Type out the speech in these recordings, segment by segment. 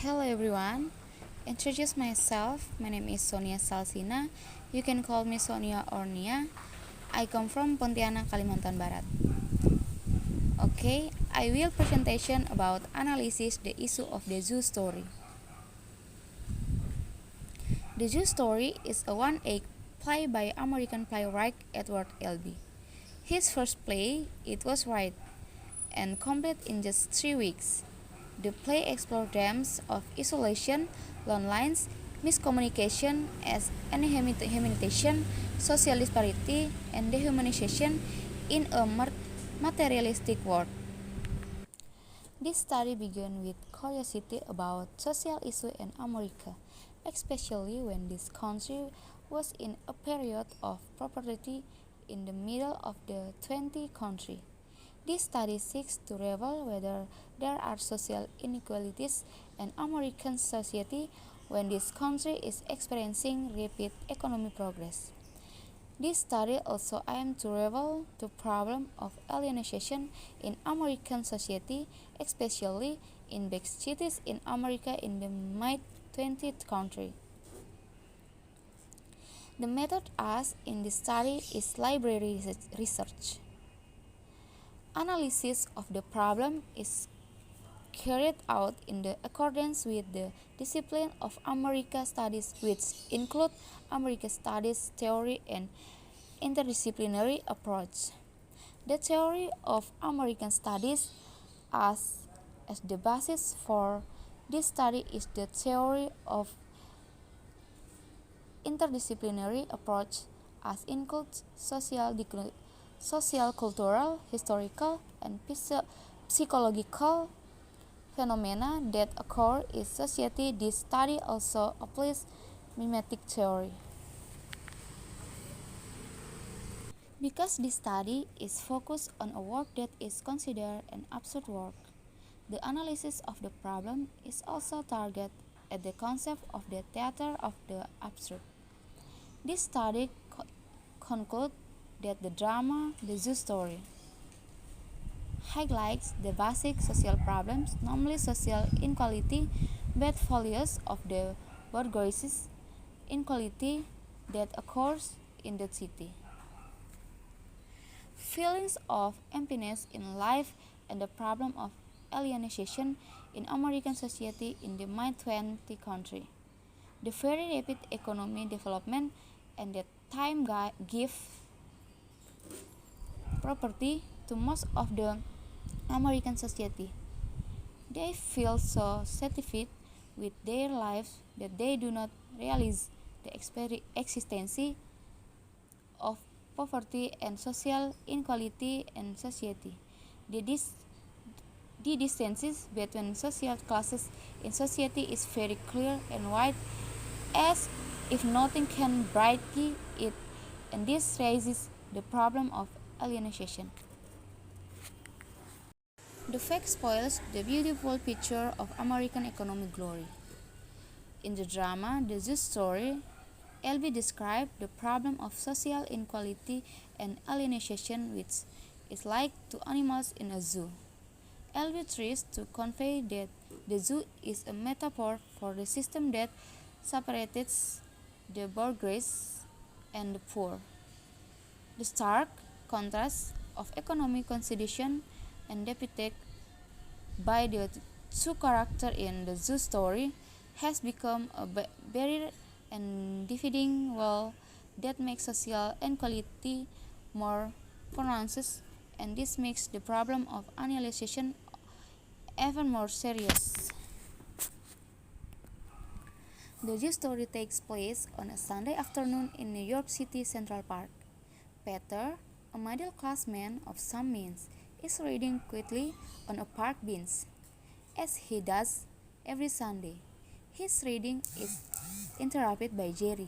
Hello everyone, introduce myself. My name is Sonia Salsinha. You can call me Sonia or Nia. I come from Pontianak, Kalimantan Barat. Okay, I will presentation about analysis the issue of the zoo story. The zoo story is a one-act play by American playwright Edward L.B. His first play, it was right and complete in just 3 weeks. The play explored themes of isolation, loneliness, miscommunication, as humanization, social disparity, and dehumanization in a materialistic world. This study began with curiosity about social issues in America, especially when this country was in a period of prosperity in the middle of the 20th century. This study seeks to reveal whether there are social inequalities in American society when this country is experiencing rapid economic progress. This study also aims to reveal the problem of alienation in American society, especially in big cities in America in the mid-20th century. The method used in this study is library research. Analysis of the problem is carried out in the accordance with the discipline of American Studies, which include American Studies theory and interdisciplinary approach. The theory of American Studies as the basis for this study is the theory of interdisciplinary approach as includes social, cultural, historical, and psychological phenomena that occur in society. This study also applies mimetic theory. Because this study is focused on a work that is considered an absurd work, the analysis of the problem is also targeted at the concept of the theater of the absurd. This study concludes that the drama, the zoo story, highlights the basic social problems, namely social inequality, bad values of the bourgeoisie, inequality that occurs in the city, feelings of emptiness in life, and the problem of alienation in American society in the mid-20th century. The very rapid economic development and the time give property to most of the American society. They feel so satisfied with their lives that they do not realize the existence of poverty and social inequality in society. The distances between social classes in society is very clear and wide, as if nothing can break it, and this raises the problem of alienation. The fact spoils the beautiful picture of American economic glory. In the drama The Zoo Story, L.B. described the problem of social inequality and alienation, which is like to animals in a zoo. L.B. tries to convey that the zoo is a metaphor for the system that separates the bourgeois and the poor. The stark contrast of economic condition and depicted by the two characters in the zoo story has become a barrier and dividing wall that makes social inequality more pronounced, and this makes the problem of annihilation even more serious. The zoo story takes place on a Sunday afternoon in New York City Central Park. Peter, a middle-class man of some means, is reading quietly on a park bench, as he does every Sunday. His reading is interrupted by Jerry,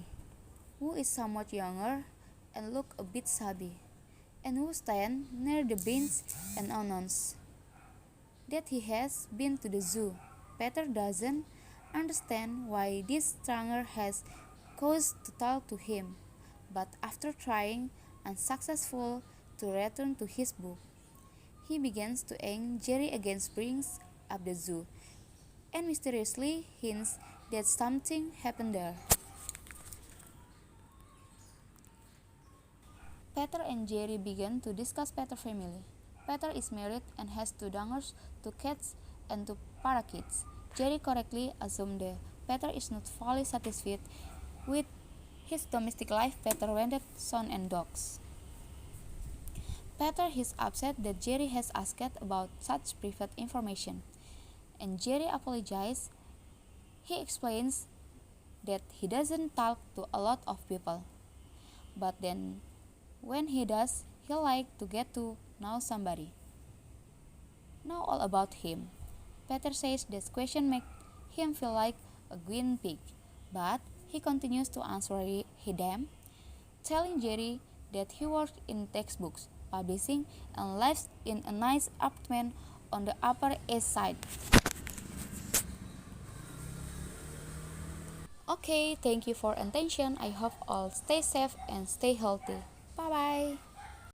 who is somewhat younger and looks a bit shabby, and who stands near the bench and announces that he has been to the zoo. Peter doesn't understand why this stranger has caused to talk to him, but after trying unsuccessful to return to his book, he begins to aim Jerry against bringing up the zoo. and mysteriously hints that something happened there. Peter and Jerry begin to discuss Peter's family. Peter is married and has two daughters, two cats, and two parakeets. Jerry correctly assumed that Peter is not fully satisfied with his domestic life. Peter wanted sons and dogs. Peter is upset that Jerry has asked about such private information, and Jerry apologizes. He explains that he doesn't talk to a lot of people, but then when he does, he likes to get to know somebody. Know all about him. Peter says this question makes him feel like a guinea pig, but he continues to answer them, telling Jerry that he works in textbooks, publishing, and lives in a nice apartment on the Upper East Side. Okay, thank you for attention. I hope all stay safe and stay healthy. Bye bye.